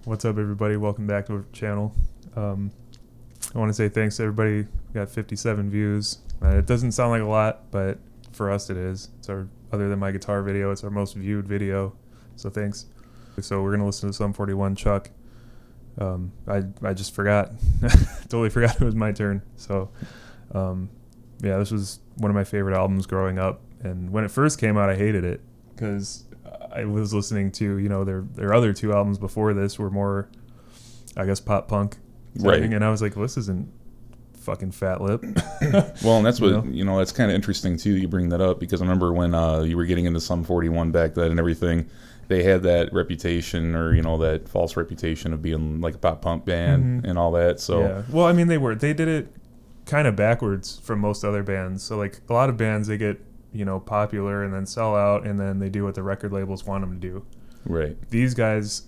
What's up, everybody? Welcome back to our channel. I want to say thanks to everybody. We got 57 views. It doesn't sound like a lot, but for us it is. It's our, other than my guitar video, it's our most viewed video. So thanks. So we're gonna listen to Sum 41 Chuck. I just forgot. Totally forgot it was my turn. So yeah, this was one of my favorite albums growing up. And when it first came out, I hated it because I was listening to, you know, their other two albums before this were more, I guess, pop punk. Right. And I was like, well, this isn't fucking Fat Lip. Well, and that's what, You that's kind of interesting, too, you bring that up, because I remember when you were getting into Sum 41 back then and everything, they had that reputation, or, that false reputation of being like a pop punk band and all that, so. Yeah. Well, I mean, they did it kind of backwards from most other bands. So, like, a lot of bands, they get, popular and then sell out, and then they do what the record labels want them to do. Right. These guys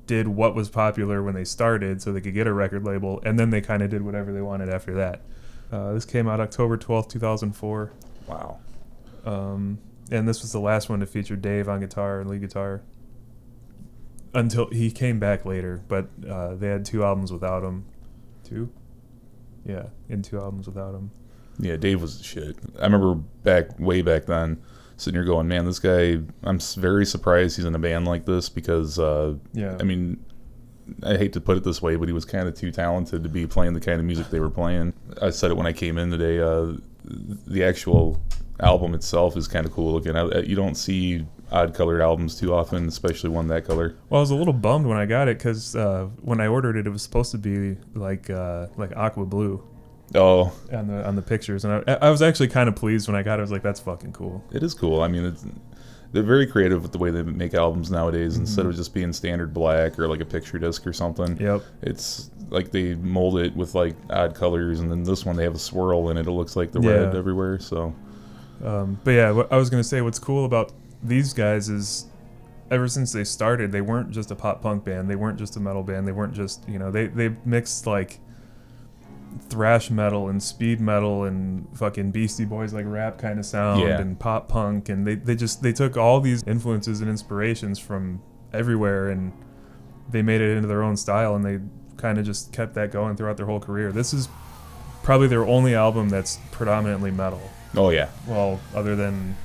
did what was popular when they started so they could get a record label, and then they kind of did whatever they wanted after that. This came out October 12th, 2004. Wow. And this was the last one to feature Dave on guitar and lead guitar. Until he came back later, but they had two albums without him. Two? Yeah, in two albums without him. Yeah, Dave was the shit. I remember way back then, sitting here going, man, this guy, I'm very surprised he's in a band like this, because, Yeah. I mean, I hate to put it this way, but he was kind of too talented to be playing the kind of music they were playing. I said it when I came in today, the actual album itself is kind of cool looking. You don't see odd-colored albums too often, especially one that color. Well, I was a little bummed when I got it, because when I ordered it, it was supposed to be like aqua blue. Oh, On the pictures, and I was actually kind of pleased when I got it. I was like, that's fucking cool. it is cool. I mean, they're very creative with the way they make albums nowadays. Instead of just being standard black or like a picture disc or something. Yep. It's like they mold it with like odd colors, and then this one they have a swirl in it. It looks like the red everywhere. So, but yeah, what I was gonna say, what's cool about these guys is, ever since they started, they weren't just a pop punk band. They weren't just a metal band. They weren't just, they mixed like thrash metal and speed metal and fucking Beastie Boys like rap kind of sound and pop punk, and they took all these influences and inspirations from everywhere, and they made it into their own style, and they kind of just kept that going throughout their whole career. This is probably their only album that's predominantly metal. oh yeah, Well, other than,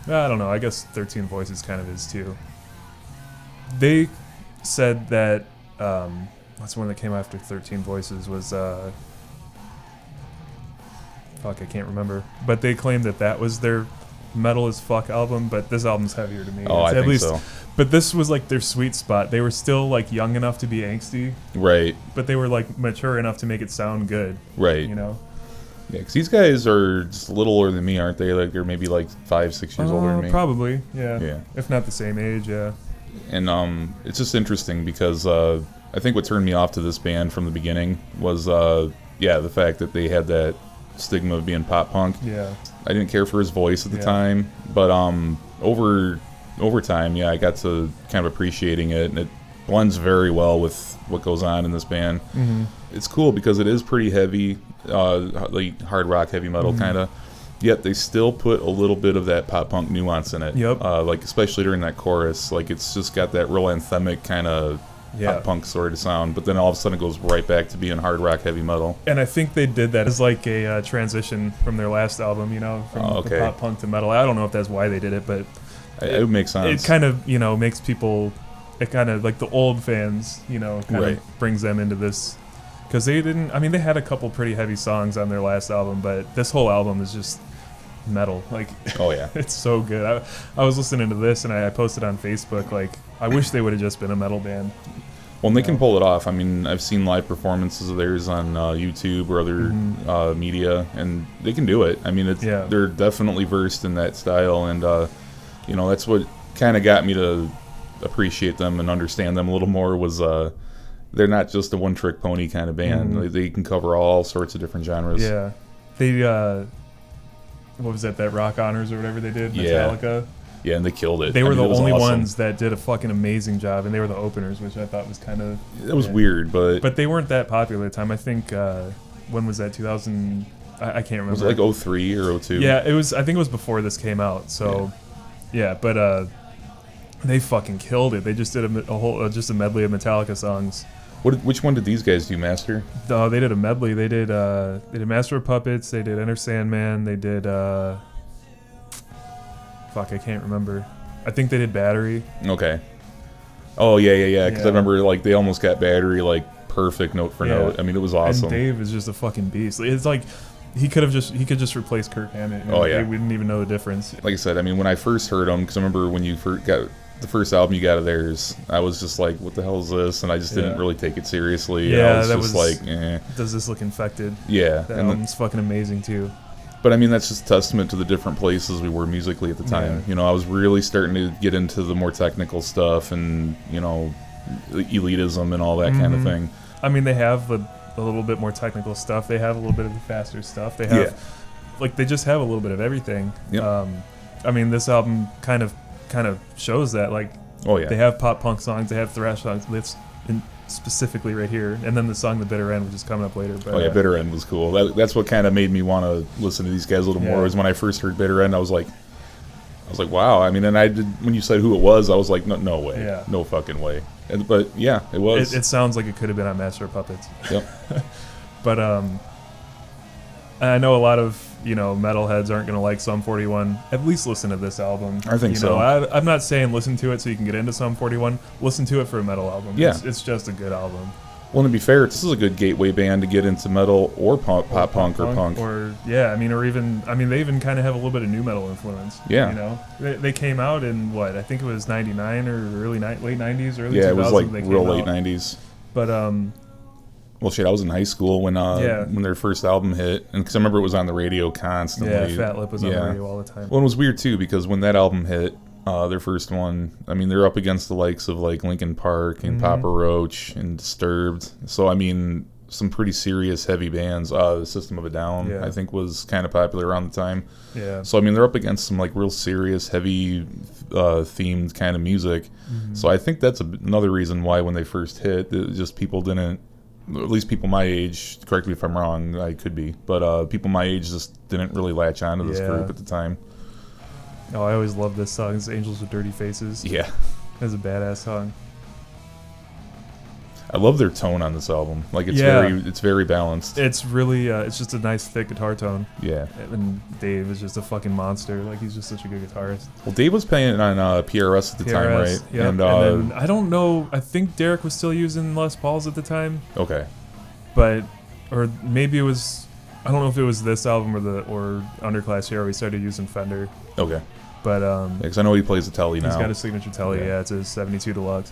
I don't know, I guess 13 Voices kind of is too. They said that that's the one that came after 13 Voices was fuck, I can't remember, but they claimed that was their metal as fuck album, but this album's heavier to me. oh I At think least, so. But this was like their sweet spot. They were still like young enough to be angsty, Right, but they were like mature enough to make it sound good. right. Yeah, because these guys are just a little older than me, aren't they? Like they're maybe like 5-6 years older than me. Probably, yeah. Yeah. If not the same age, yeah. And it's just interesting because I think what turned me off to this band from the beginning was the fact that they had that stigma of being pop punk. Yeah. I didn't care for his voice at the time, but over time, I got to kind of appreciating it, and it blends very well with what goes on in this band. Mm-hmm. It's cool because it is pretty heavy, like hard rock, heavy metal kind of. Yet they still put a little bit of that pop punk nuance in it. Yep. Like especially during that chorus, like it's just got that real anthemic kind of pop punk sort of sound. But then all of a sudden it goes right back to being hard rock, heavy metal. And I think they did that as like a transition from their last album, from the pop punk to metal. I don't know if that's why they did it, but it would make sense. It kind of, makes people, it kind of like the old fans, kind of brings them into this. Because they had a couple pretty heavy songs on their last album, but this whole album is just metal. Like, oh yeah, it's so good. I was listening to this, and I posted on Facebook, like, I wish they would have just been a metal band. Well, and they can pull it off. I mean, I've seen live performances of theirs on YouTube or other media, and they can do it. I mean, they're definitely versed in that style, and that's what kind of got me to appreciate them and understand them a little more. Was they're not just a one-trick pony kind of band. They can cover all sorts of different genres. Yeah, they what was that Rock Honors or whatever they did, Metallica. Yeah, and they killed it. They were the only awesome. ones that did a fucking amazing job, and they were the openers, which I thought was kind of... That was weird, but they weren't that popular at the time. I think, when was that, 2000... I can't remember. Was it like 03 or 02? Yeah, it was. I think it was before this came out, so... Yeah, but They fucking killed it. They just did a whole just a medley of Metallica songs. Which one did these guys do? Master? They did a medley. They did Master of Puppets. They did Enter Sandman. They did fuck, I can't remember. I think they did Battery. Okay. Oh yeah. Because I remember like they almost got Battery like perfect note for note. I mean, it was awesome. And Dave is just a fucking beast. It's like he could just replace Kirk Hammett. And they wouldn't even know the difference. Like I said, I mean, when I first heard them, because I remember when you first got the first album you got of theirs, I was just like, what the hell is this? And I just didn't really take it seriously. Yeah, I was just like, eh. Does this look infected? Yeah. That album's fucking amazing too. But I mean, that's just a testament to the different places we were musically at the time. Yeah. You know, I was really starting to get into the more technical stuff and, you know, elitism and all that kind of thing. I mean, they have a little bit more technical stuff. They have a little bit of the faster stuff. They have, like, they just have a little bit of everything. Yep. I mean, this album kind of shows that. Like, they have pop punk songs. They have thrash songs. That's specifically right here, and then the song "The Bitter End," which is coming up later. But, Bitter End was cool. That's what kind of made me want to listen to these guys a little more. Was when I first heard Bitter End, I was like, wow. I mean, and I did when you said who it was, I was like, no way, no fucking way. But yeah, it was. It sounds like it could have been on Master of Puppets. Yep. But I know a lot of metalheads aren't gonna like Sum 41. At least listen to this album. I think so. I'm not saying listen to it so you can get into Sum 41. Listen to it for a metal album. Yeah. It's just a good album. Well, to be fair, this is a good gateway band to get into metal or pop punk or punk. Or they even kind of have a little bit of new metal influence. Yeah. They came out in what, I think it was 99 or late 90s, early 2000s. Yeah, it was like real late 90s. But well, shit, I was in high school when their first album hit, and because I remember it was on the radio constantly. Yeah, Fat Lip was on the radio all the time. Well, it was weird too because when that album hit, their first one, I mean, they're up against the likes of like Linkin Park and Papa Roach and Disturbed. So I mean, some pretty serious heavy bands. The System of a Down, I think, was kind of popular around the time. Yeah. So I mean, they're up against some like real serious, heavy themed kind of music. So I think that's another reason why when they first hit, just people didn't. At least people my age, correct me if I'm wrong, I could be, but people my age just didn't really latch onto this group at the time. Oh, I always loved this song. It's Angels with Dirty Faces. Yeah. It's a badass song. I love their tone on this album. Like, it's very balanced. It's really, it's just a nice thick guitar tone. Yeah. And Dave is just a fucking monster. Like, he's just such a good guitarist. Well, Dave was playing on PRS at the time, right? Yeah. And then, I don't know, I think Derek was still using Les Pauls at the time. Okay. Or maybe it was, I don't know if it was this album or Underclass Hero, he started using Fender. Okay. But, because I know he plays a Tele now. He's got a signature Tele, it's his 72 Deluxe.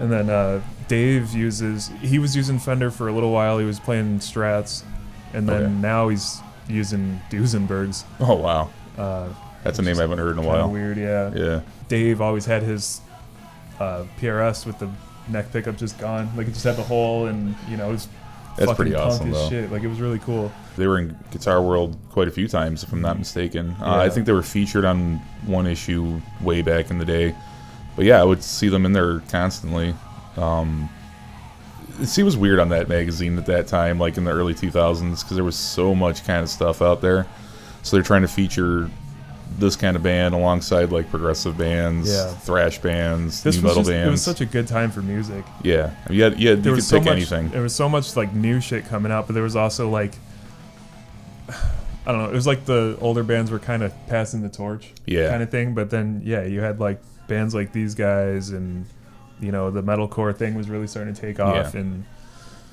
And then Dave he was using Fender for a little while. He was playing Strats, and then now he's using Duesenbergs. Oh wow, that's a name I haven't heard in a while. Weird, yeah. Yeah. Dave always had his PRS with the neck pickup just gone. Like it just had the hole, and it was that's fucking pretty punk awesome as though. Shit. Like it was really cool. They were in Guitar World quite a few times, if I'm not mistaken. I think they were featured on one issue way back in the day. But yeah, I would see them in there constantly. It seems weird on that magazine at that time, like in the early 2000s, because there was so much kind of stuff out there. So they're trying to feature this kind of band alongside like progressive bands, thrash bands, new metal bands. It was such a good time for music. Yeah, you could pick anything. There was so much like new shit coming out, but there was also like, I don't know, it was like the older bands were kind of passing the torch, kind of thing. But then you had like bands like these guys, and the metalcore thing was really starting to take off, and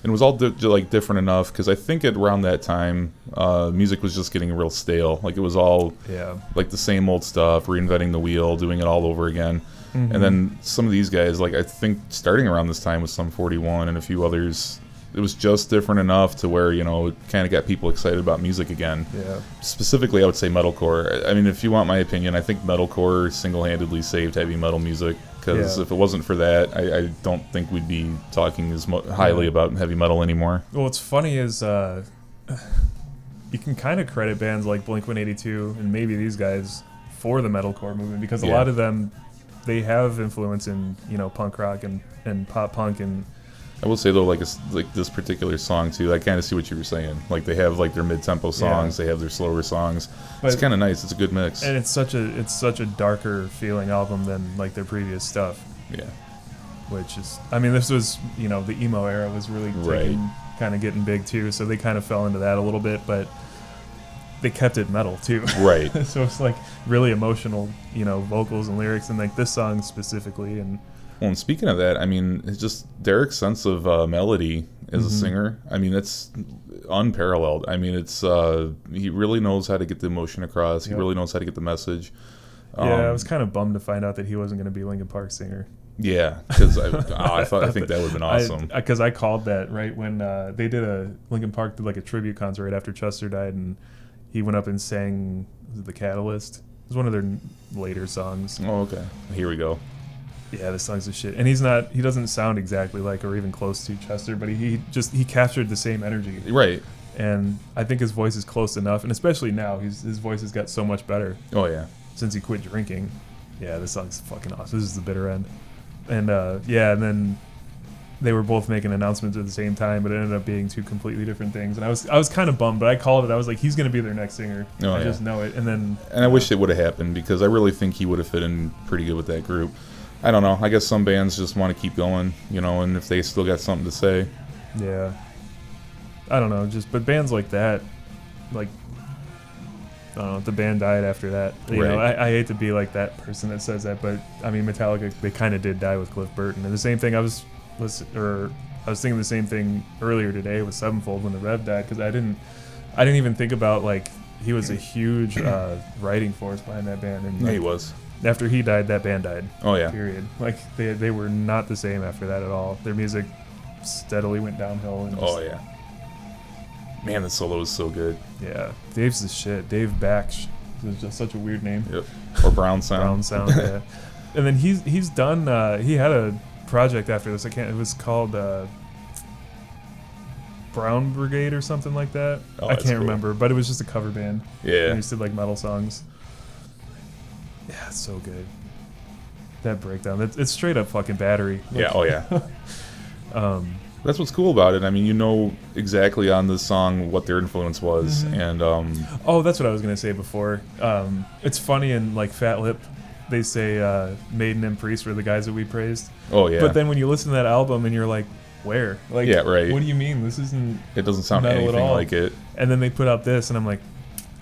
it was all different enough because I think around that time, music was just getting real stale. Like it was all like the same old stuff, reinventing the wheel, doing it all over again. And then some of these guys, like I think starting around this time with Sum 41 and a few others, it was just different enough to where it kind of got people excited about music again. Yeah. Specifically, I would say metalcore. I mean, if you want my opinion, I think metalcore single-handedly saved heavy metal music. Because if it wasn't for that, I don't think we'd be talking as highly about heavy metal anymore. Well, what's funny is you can kind of credit bands like Blink-182 and maybe these guys for the metalcore movement, because a lot of them, they have influence in punk rock and pop punk and I will say though, like like this particular song too, I kind of see what you were saying. Like they have like their mid-tempo songs, they have their slower songs. But it's kind of nice. It's a good mix. And it's such a darker feeling album than like their previous stuff. Yeah. Which is, I mean, this was, you know, the emo era was really kind of getting big too, so they kind of fell into that a little bit, but they kept it metal too. Right. So it's like really emotional, you know, vocals and lyrics, and like this song specifically. And well, and speaking of that, I mean, it's just Derek's sense of melody as a singer. I mean, it's unparalleled. I mean, it's he really knows how to get the emotion across. He really knows how to get the message. Yeah, I was kind of bummed to find out that he wasn't going to be Linkin Park's singer. Yeah, because I think that would have been awesome. Because I called that right when they did Linkin Park did like a tribute concert right after Chester died, and he went up and sang The Catalyst. It was one of their later songs. Oh, okay. Here we go. Yeah, this song's the shit. And he doesn't sound exactly like or even close to Chester, but he captured the same energy. Right. And I think his voice is close enough, and especially now, his voice has got so much better. Oh yeah. Since he quit drinking. Yeah, this song's fucking awesome. This is the bitter end. And and then they were both making announcements at the same time, but it ended up being two completely different things. And I was kind of bummed, but I called it. I was like, he's going to be their next singer. I just know it. And I wish it would have happened, because I really think he would have fit in pretty good with that group. I don't know. I guess some bands just want to keep going, you know, and if they still got something to say. Yeah. I don't know. But bands like that, like, I don't know, the band died after that. You know, I hate to be like that person that says that, but I mean, Metallica, they kind of did die with Cliff Burton. And the same thing, I was thinking the same thing earlier today with Sevenfold when the Rev died, because I didn't even think about, like, he was a huge writing force behind that band. And yeah, he was. After he died, that band died. Oh yeah. Period. Like they were not the same after that at all. Their music steadily went downhill. And oh yeah. Man, the solo is so good. Yeah, Dave's the shit. Dave Baksh is just such a weird name. Yep. Or Brown Sound. Brown Sound. Yeah. And then he's done. He had a project after this. It was called Brown Brigade or something like that. Oh, I can't remember, but it was just a cover band. Yeah. And he just did like metal songs. Yeah, it's so good. That breakdown. It's straight up fucking Battery. Like, yeah. Oh yeah. That's what's cool about it. I mean, you know exactly on this song what their influence was, and oh, that's what I was gonna say before. It's funny in like Fat Lip, they say Maiden and Priest were the guys that we praised. Oh yeah. But then when you listen to that album and you're like, where? Like, yeah, right. What do you mean? This isn't. It doesn't sound anything like it. And then they put out this, and I'm like,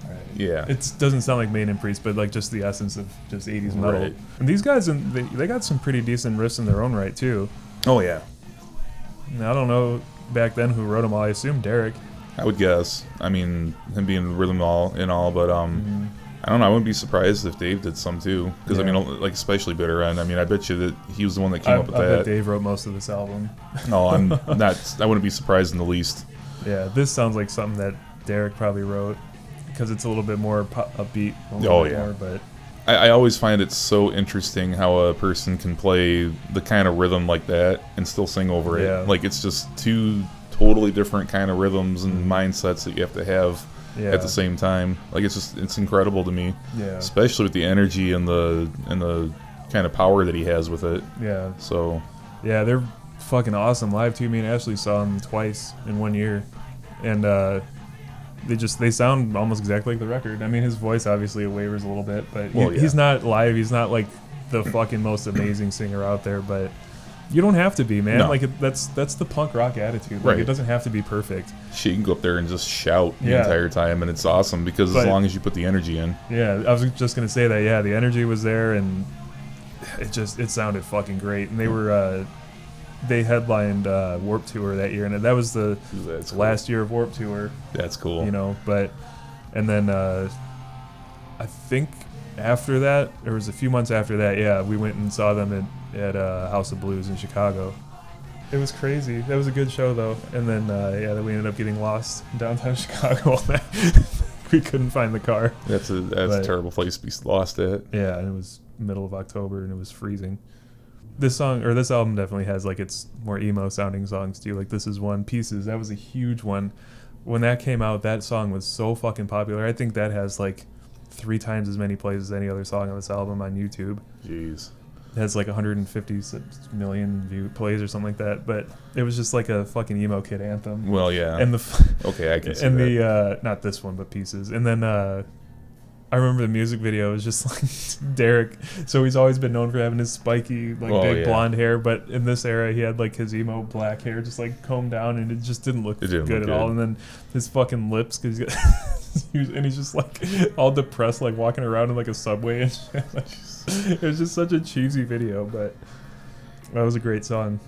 all right. Yeah. It doesn't sound like Maiden and Priest, but like just the essence of just 80s metal. Right. And these guys, they got some pretty decent riffs in their own right too. Oh yeah. Now, I don't know back then who wrote them all. I assume Derek. I would guess. I mean, him being rhythm and all, but I don't know. I wouldn't be surprised if Dave did some too, because I mean, like especially Bitter End. I mean, I bet you that he was the one that came up with that. I bet Dave wrote most of this album. No, I'm not. I wouldn't be surprised in the least. Yeah, this sounds like something that Derek probably wrote, because it's a little bit more upbeat. Oh yeah. More, but I always find it so interesting how a person can play the kind of rhythm like that and still sing over it. Yeah. Like, it's just two totally different kind of rhythms and mindsets that you have to have at the same time. Like, it's incredible to me. Yeah. Especially with the energy and the kind of power that he has with it. Yeah. So. Yeah, they're fucking awesome live too. Me and Ashley saw them twice in 1 year, and they sound almost exactly like the record. I mean, his voice obviously wavers a little bit, but he's not live. He's not like the fucking most amazing singer out there, but you don't have to be, man. No. Like that's the punk rock attitude. Like, it doesn't have to be perfect. She can go up there and just shout the entire time, and it's awesome because as long as you put the energy in. Yeah, I was just gonna say that. Yeah, the energy was there, and it sounded fucking great. And they were they headlined Warped Tour that year, and that was the last year of Warped Tour. That's cool. You know, and then I think after that, there was a few months after that, yeah, we went and saw them at House of Blues in Chicago. It was crazy. That was a good show, though. And then, then we ended up getting lost in downtown Chicago all night. We couldn't find the car. That's a terrible place to be lost at. Yeah, and it was middle of October, and it was freezing. This album definitely has like its more emo sounding songs too. Like This Is One, Pieces. That was a huge one. When that came out, that song was so fucking popular. I think that has like 3 times as many plays as any other song on this album on YouTube. Jeez. has like 150 million plays or something like that. But it was just like a fucking emo kid anthem. Well, yeah. And the okay, I can see and that. the not this one, but Pieces. And then I remember the music video was just like Derek. So he's always been known for having his spiky, like big blonde hair, but in this era he had like his emo black hair just like combed down, and it just didn't look good at all. And then his fucking lips, because he's got, and he's just like all depressed, like walking around in like a subway and shit. It was just such a cheesy video, but that was a great song.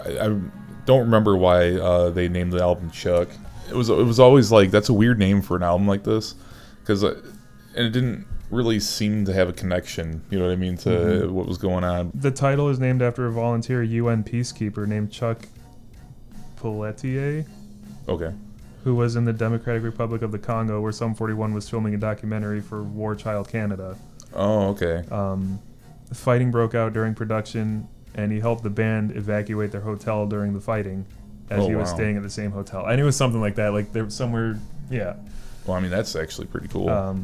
I don't remember why they named the album Chuck. It was always like, that's a weird name for an album like this, because and it didn't really seem to have a connection, you know what I mean, to what was going on. The title is named after a volunteer UN peacekeeper named Chuck Pelletier. Okay. Who was in the Democratic Republic of the Congo, where Sum 41 was filming a documentary for War Child Canada. Oh, okay. Fighting broke out during production, and he helped the band evacuate their hotel during the fighting, as he was staying at the same hotel. And it was something like that, like there was somewhere, yeah. Well, I mean, that's actually pretty cool.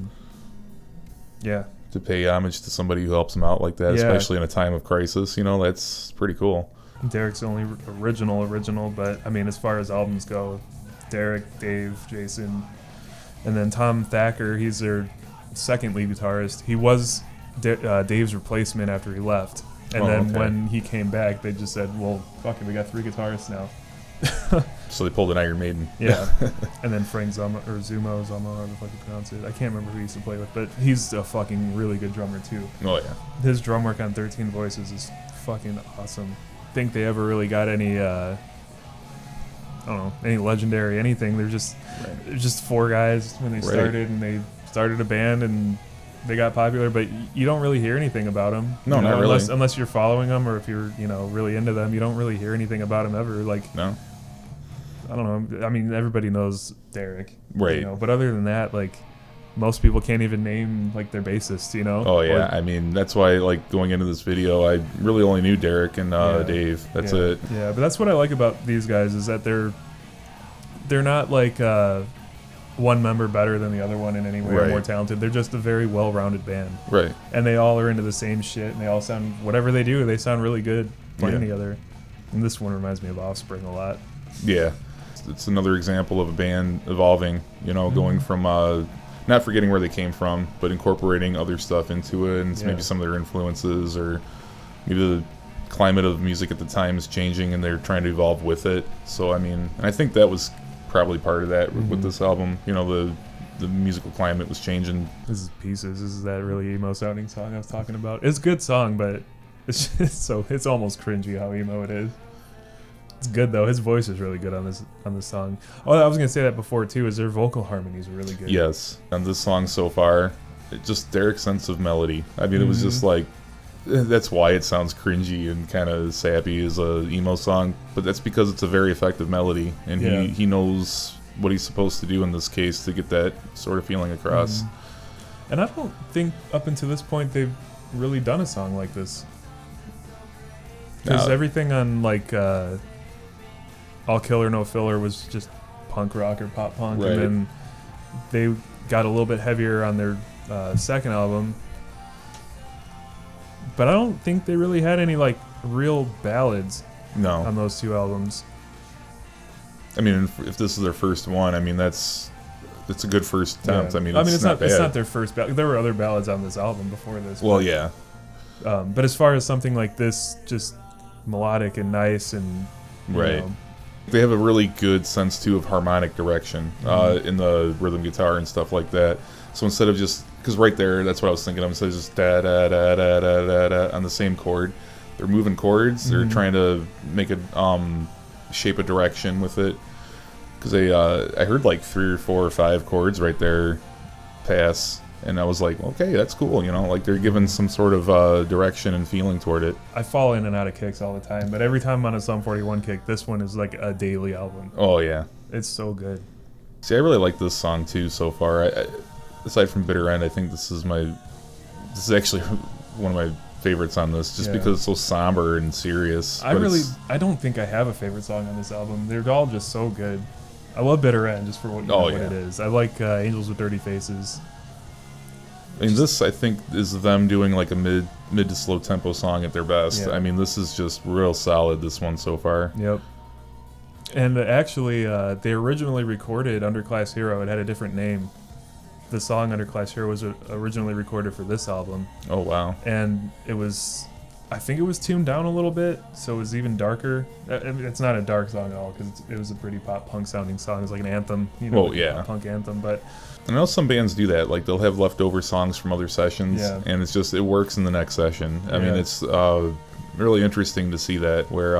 Yeah. To pay homage to somebody who helps them out like that, especially in a time of crisis, you know, that's pretty cool. Derek's the only original, but I mean, as far as albums go, Derek, Dave, Jason, and then Tom Thacker, he's their second lead guitarist. He was Dave's replacement after he left. And when he came back, they just said, well, fuck it, we got 3 guitarists now. So they pulled an Iron Maiden. Yeah. And then Frank Zama, or Zumo, however the fuck you pronounce it. I can't remember who he used to play with, but he's a fucking really good drummer too. Oh, yeah. His drum work on 13 Voices is fucking awesome. Think they ever really got any, I don't know, any legendary anything. They're just 4 guys when they started, and they started a band and they got popular, but you don't really hear anything about them. No, not really. Unless you're following them, or if you're, really into them, you don't really hear anything about them ever. Like, no. I don't know. I mean, everybody knows Derek, right? But other than that, like, most people can't even name like their bassist, Oh yeah, I mean, that's why, like, going into this video, I really only knew Derek and Dave. That's it. Yeah, but that's what I like about these guys, is that they're not like one member better than the other one in any way, or more talented. They're just a very well-rounded band, right? And they all are into the same shit, and they all sound, whatever they do, they sound really good playing together. And this one reminds me of Offspring a lot. Yeah. It's another example of a band evolving, going from not forgetting where they came from, but incorporating other stuff into it, and maybe some of their influences, or maybe the climate of music at the time is changing and they're trying to evolve with it. So I mean, and I think that was probably part of that with this album. The musical climate was changing. This is Pieces. This is that really emo sounding song I was talking about. It's a good song, but it's just it's almost cringy how emo it is. It's good though. His voice is really good on this song. Oh, I was gonna say that before too. Is their vocal harmonies are really good? Yes, on this song so far, just Derek's sense of melody. I mean, it was just like, that's why it sounds cringy and kind of sappy as a emo song. But that's because it's a very effective melody, and he knows what he's supposed to do in this case to get that sort of feeling across. And I don't think up until this point they've really done a song like this. Because everything on like All Killer No Filler was just punk rock or pop punk, and then they got a little bit heavier on their second album. But I don't think they really had any like real ballads on those 2 albums. I mean, if this is their first one, I mean, it's a good first attempt. I mean, it's not bad. It's not their first ballad. There were other ballads on this album before this. Well, yeah. But as far as something like this, just melodic and nice, and they have a really good sense too of harmonic direction in the rhythm guitar and stuff like that. So instead of just, because right there, that's what I was thinking of, instead of just da da da da da da da on the same chord, they're moving chords. They're trying to make a shape a direction with it. Because I heard like 3 or 4 or 5 chords right there pass, and I was like, okay, that's cool. Like they're giving some sort of direction and feeling toward it. I fall in and out of kicks all the time, but every time I'm on a Sum 41 kick, this one is like a daily album. Oh yeah, it's so good. See, I really like this song too so far. Aside from Bitter End, I think this is actually one of my favorites on this, just because it's so somber and serious. I don't think I have a favorite song on this album. They're all just so good. I love Bitter End just for what it is. I like Angels with Dirty Faces. I mean, this I think is them doing like a mid to slow tempo song at their best. Yeah. I mean, this is just real solid. This one so far. Yep. And actually, they originally recorded Underclass Hero. It had a different name. The song Underclass Hero was originally recorded for this album. Oh wow! And it was, I think it was tuned down a little bit, so it was even darker. I mean, it's not a dark song at all because it was a pretty pop punk sounding song. It's like an anthem, you know, like a pop punk anthem. But I know some bands do that. Like they'll have leftover songs from other sessions, and it's just it works in the next session. I mean, it's really interesting to see that. Where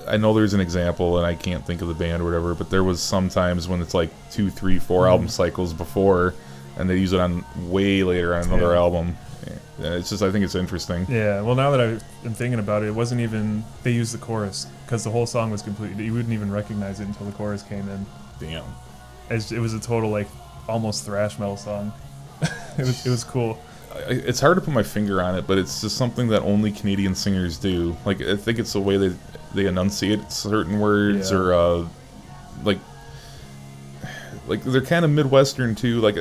I know there's an example, and I can't think of the band or whatever, but there was some times when it's like 2, 3, 4 album cycles before, and they use it on way later on another album. And it's just, I think it's interesting. Yeah, well, now that I'm thinking about it, it wasn't even, they used the chorus, because the whole song was complete. You wouldn't even recognize it until the chorus came in. Damn. It was a total, like, almost thrash metal song. It was cool. It's hard to put my finger on it, but it's just something that only Canadian singers do. Like, I think it's the way they enunciate certain words, or like they're kind of Midwestern too. Like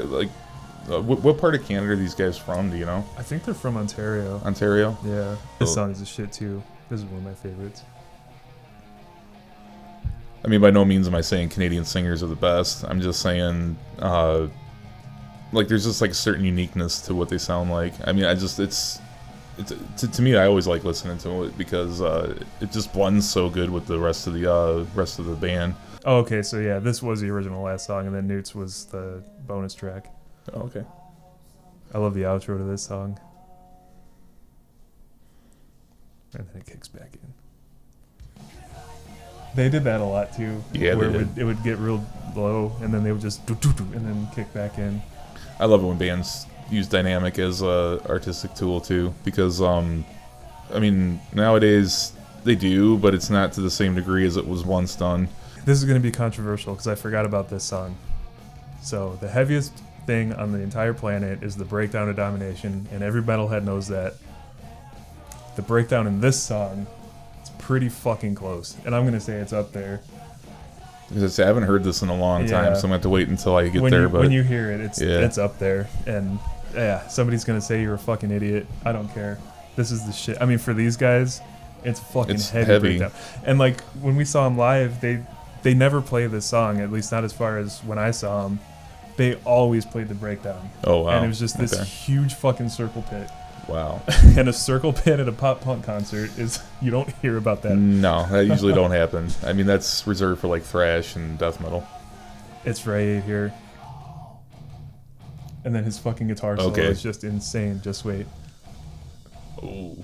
what part of Canada are these guys from? Do you know? I think they're from Ontario. Ontario? Yeah. This song is a shit too. This is one of my favorites. I mean, by no means am I saying Canadian singers are the best. I'm just saying, like, there's just like a certain uniqueness to what they sound like. I mean, it's to me, I always like listening to it because it just blends so good with the rest of the band. Oh, okay. So yeah, this was the original last song, and then Newt's was the bonus track. Oh, okay. I love the outro to this song, and then it kicks back in. They did that a lot too. Yeah, where they did. It would get real low, and then they would just and then kick back in. I love it when bands use dynamic as a artistic tool too, because I mean, nowadays they do, but it's not to the same degree as it was once done. This is going to be controversial because I forgot about this song. So the heaviest thing on the entire planet is the breakdown of domination, and every metalhead knows that. The breakdown in this song is pretty fucking close, and I'm going to say it's up there. Because I haven't heard this in a long time, so I'm going to have to wait until I get there. But when you hear it, it's up there. And yeah, somebody's going to say you're a fucking idiot. I don't care. This is the shit. I mean, for these guys, it's fucking heavy breakdown. And like, when we saw them live, they never play this song, at least not as far as when I saw them. They always played the breakdown. Oh, wow. And it was just this huge fucking circle pit. Wow. And a circle pit at a pop punk concert is, you don't hear about that. No, that usually don't happen. I mean, that's reserved for like thrash and death metal. It's right here. And then his fucking guitar solo is just insane. Just wait. Oh.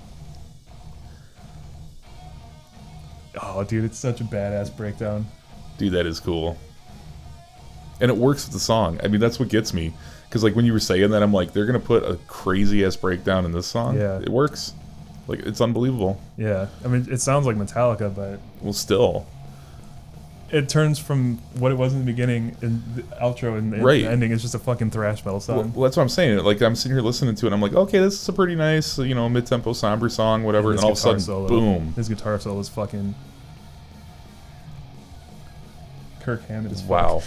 Oh, dude, it's such a badass breakdown. Dude, that is cool. And it works with the song. I mean, that's what gets me. Because, like, when you were saying that, I'm like, they're going to put a crazy-ass breakdown in this song? Yeah. It works. Like, it's unbelievable. Yeah. I mean, it sounds like Metallica, but... Well, still. It turns from what it was in the beginning, in the outro and the ending, it's just a fucking thrash metal song. Well, that's what I'm saying. Like, I'm sitting here listening to it, and I'm like, okay, this is a pretty nice, you know, mid-tempo, somber song, whatever, and all of a sudden, boom. His guitar solo is fucking... Kirk Hammett is fucking... Wow.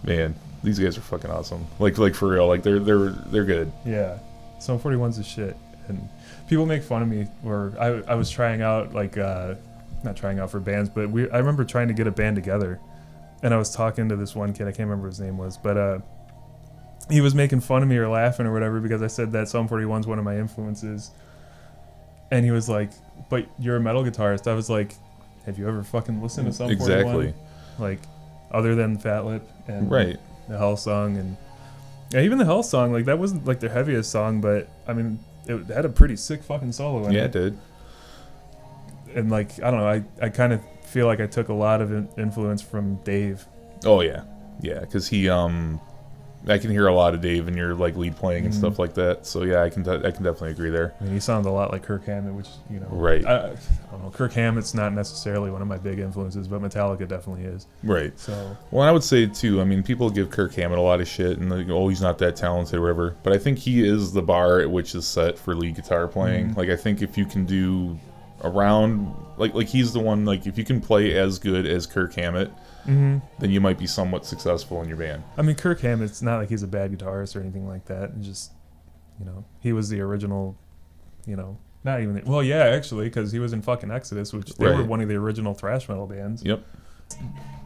Man, these guys are fucking awesome. Like for real. Like they're good. Yeah, Sum 41's the shit. And people make fun of me where I was trying out, like not trying out for bands, but I remember trying to get a band together, and I was talking to this one kid. I can't remember what his name was, but he was making fun of me or laughing or whatever because I said that Sum 41's one of my influences, and he was like, "But you're a metal guitarist." I was like, "Have you ever fucking listened to Sum 41?" Exactly. Like, other than Fat Lip and the Hell Song, and even the Hell Song, like, that wasn't like their heaviest song, but I mean, it had a pretty sick fucking solo in it. Yeah, it did. And like, I don't know, I kind of feel like I took a lot of influence from Dave. Oh yeah, because he I can hear a lot of Dave in your like lead playing and stuff like that. So yeah, I can definitely agree there. I mean, he sounds a lot like Kirk Hammett, which, you know, right. I don't know. Kirk Hammett's not necessarily one of my big influences, but Metallica definitely is. Right. So well, and I would say too. I mean, people give Kirk Hammett a lot of shit, and they go, "Oh, he's not that talented, or whatever." But I think he is the bar at which is set for lead guitar playing. Like, I think if you can do around like he's the one. Like, if you can play as good as Kirk Hammett, then you might be somewhat successful in your band. I mean, Kirk Hammett, it's not like he's a bad guitarist or anything like that. And just, he was the original, not even, actually, because he was in fucking Exodus, which they were one of the original thrash metal bands. Yep.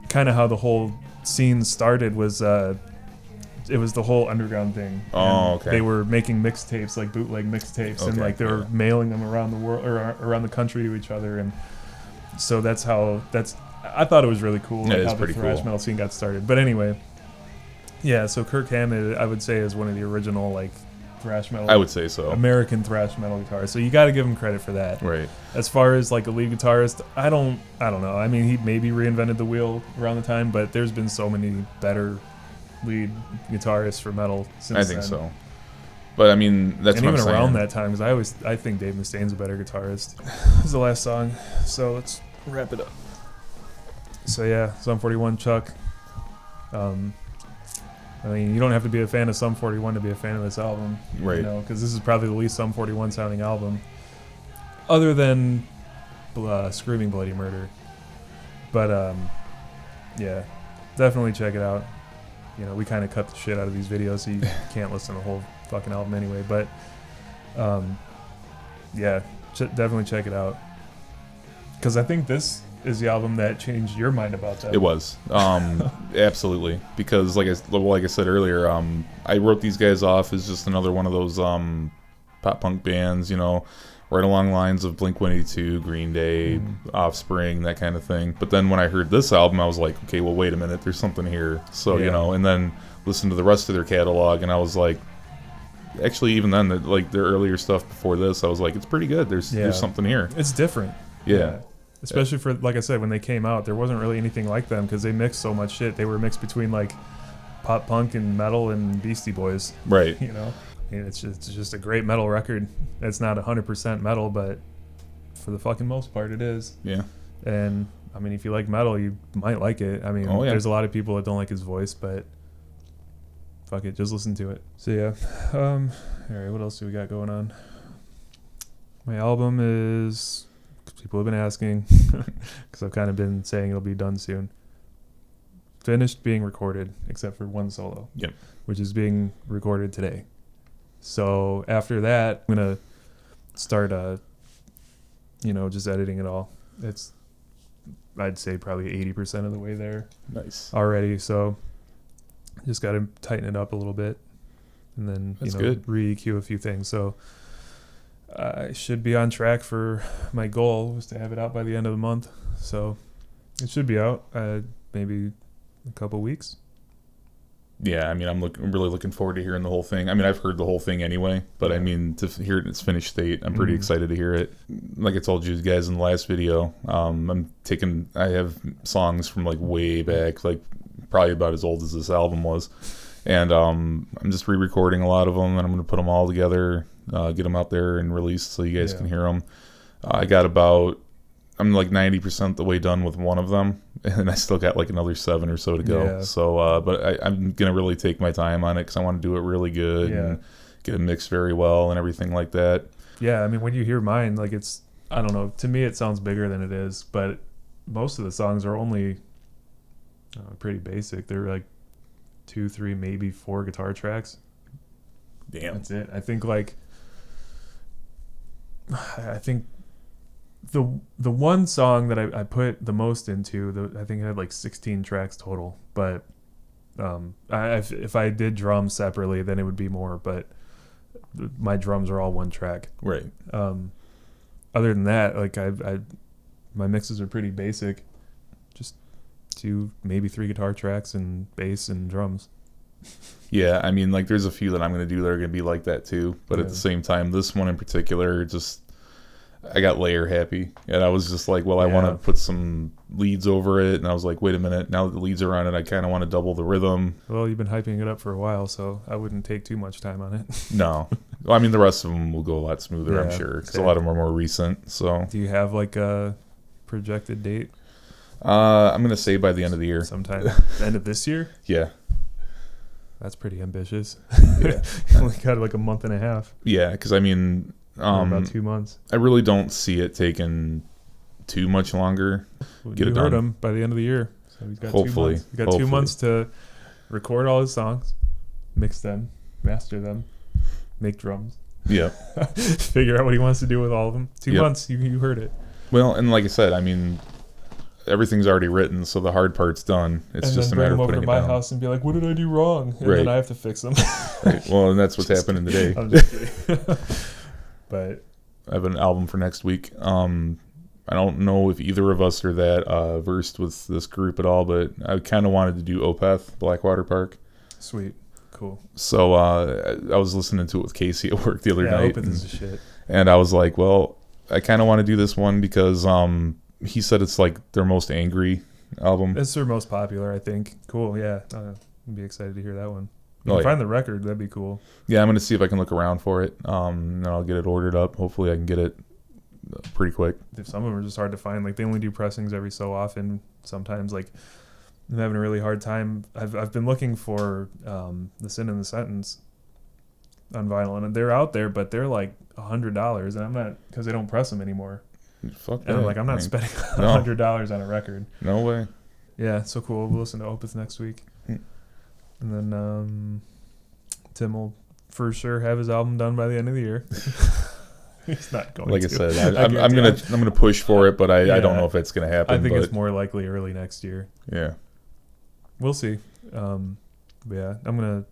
Kind of how the whole scene started was, it was the whole underground thing. Oh, okay. They were making mixtapes, like bootleg mixtapes, and like they were mailing them around the world or around the country to each other, and so I thought it was really cool how the thrash metal scene got started. But anyway, so Kirk Hammett, I would say, is one of the original like thrash metal. I would say so. American thrash metal guitarists. So you got to give him credit for that. Right. As far as like a lead guitarist, I don't know. I mean, he maybe reinvented the wheel around the time, but there's been so many better lead guitarist for metal since I think so. But I mean, that's and what even I'm around saying. that time, because I think Dave Mustaine's a better guitarist. This is the last song, so let's wrap it up. So yeah, Sum 41, Chuck. I mean, you don't have to be a fan of Sum 41 to be a fan of this album, right? Because this is probably the least Sum 41 sounding album, other than Screaming Bloody Murder. But yeah, definitely check it out. We kind of cut the shit out of these videos, so you can't listen to the whole fucking album anyway. But, yeah, definitely check it out. Because I think this is the album that changed your mind about that. It was, absolutely. Because like I said earlier, I wrote these guys off as just another one of those pop punk bands, right along lines of Blink-182, Green Day, Offspring, that kind of thing. But then when I heard this album, I was like, okay, well, wait a minute, there's something here. So, and then listened to the rest of their catalog, and I was like, actually, even then, their earlier stuff before this, I was like, it's pretty good. There's something here. It's different. Yeah. Especially for, like I said, when they came out, there wasn't really anything like them because they mixed so much shit. They were mixed between, like, pop punk and metal and Beastie Boys. Right. It's just a great metal record. It's not 100% metal, but for the fucking most part, it is. Yeah. And I mean, if you like metal, you might like it. I mean, there's a lot of people that don't like his voice, but fuck it, just listen to it. So yeah. All right, what else do we got going on? My album is, people have been asking, because I've kind of been saying it'll be done soon. Finished being recorded, except for one solo. Yep. Which is being recorded today. So after that, I'm going to start, just editing it all. It's, I'd say, probably 80% of the way there. Nice. Already. So just got to tighten it up a little bit and then, re-EQ a few things. So I should be on track for my goal was to have it out by the end of the month. So it should be out maybe a couple weeks. Yeah, I mean, I'm really looking forward to hearing the whole thing. I mean, I've heard the whole thing anyway, but I mean, to hear it in its finished state, I'm pretty excited to hear it. Like I told you guys in the last video, I have songs from like way back, like probably about as old as this album was, and I'm just re-recording a lot of them, and I'm going to put them all together, get them out there and released so you guys can hear them. I'm like 90% the way done with one of them, and I still got like another 7 or so to go. Yeah. So, but I'm going to really take my time on it because I want to do it really good and get it mixed very well and everything like that. Yeah, I mean, when you hear mine, like it's, I don't know, to me it sounds bigger than it is, but most of the songs are only pretty basic. They're like 2, 3, maybe 4 guitar tracks. Damn. That's it. I think the one song that I put the most into, I think it had like 16 tracks total, but if I did drums separately, then it would be more, but my drums are all one track. Right. Other than that, like my mixes are pretty basic, just 2, maybe 3 guitar tracks and bass and drums. Yeah, I mean, like there's a few that I'm going to do that are going to be like that too, but at the same time, this one in particular, just I got layer happy, and I was just like, well, I want to put some leads over it, and I was like, wait a minute, now that the leads are on it, I kind of want to double the rhythm. Well, you've been hyping it up for a while, so I wouldn't take too much time on it. No. Well, I mean, the rest of them will go a lot smoother, I'm sure, because a lot of them are more recent. So, do you have like a projected date? I'm going to say by the end of the year. Sometime the end of this year? Yeah. That's pretty ambitious. Yeah. Only got like a month and a half. Yeah, because I mean, about 2 months. I really don't see it taking too much longer. Get it done by the end of the year. So he's got 2 months. He's got 2 months to record all his songs, mix them, master them, make drums. Yeah. Figure out what he wants to do with all of them. 2 months. You heard it. Well, and like I said, I mean, everything's already written, so the hard part's done. It's just a matter of putting it down. And then bring him over to my house and be like, what did I do wrong? And then I have to fix them. Right. Well, and that's what's happening today. I'm just kidding. But I have an album for next week. I don't know if either of us are that versed with this group at all, but I kind of wanted to do Opeth, Blackwater Park. Sweet. Cool. So I was listening to it with Casey at work the other night. Opeth is the shit. And I was like, well, I kind of want to do this one because he said it's like their most angry album. It's their most popular, I think. Cool, yeah. I'd be excited to hear that one. If you can find the record, that'd be cool. Yeah, I'm going to see if I can look around for it. And I'll get it ordered up. Hopefully I can get it pretty quick. Some of them are just hard to find. Like, they only do pressings every so often. Sometimes, like, I'm having a really hard time. I've been looking for The Sin in the Sentence on vinyl, and they're out there, but they're like $100, and I'm not, because they don't press them anymore. Fuck that. And I'm like, I'm not spending $100 on a record. No way. Yeah, so cool. We'll listen to Opeth next week. And then Tim will for sure have his album done by the end of the year. He's not going like to. I said, I'm gonna push for it, but I don't know if it's gonna happen. I think it's more likely early next year. Yeah. We'll see. But yeah, I'm gonna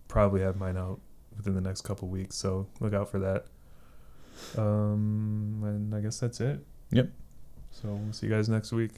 probably have mine out within the next couple weeks, so look out for that. And I guess that's it. Yep. So we'll see you guys next week.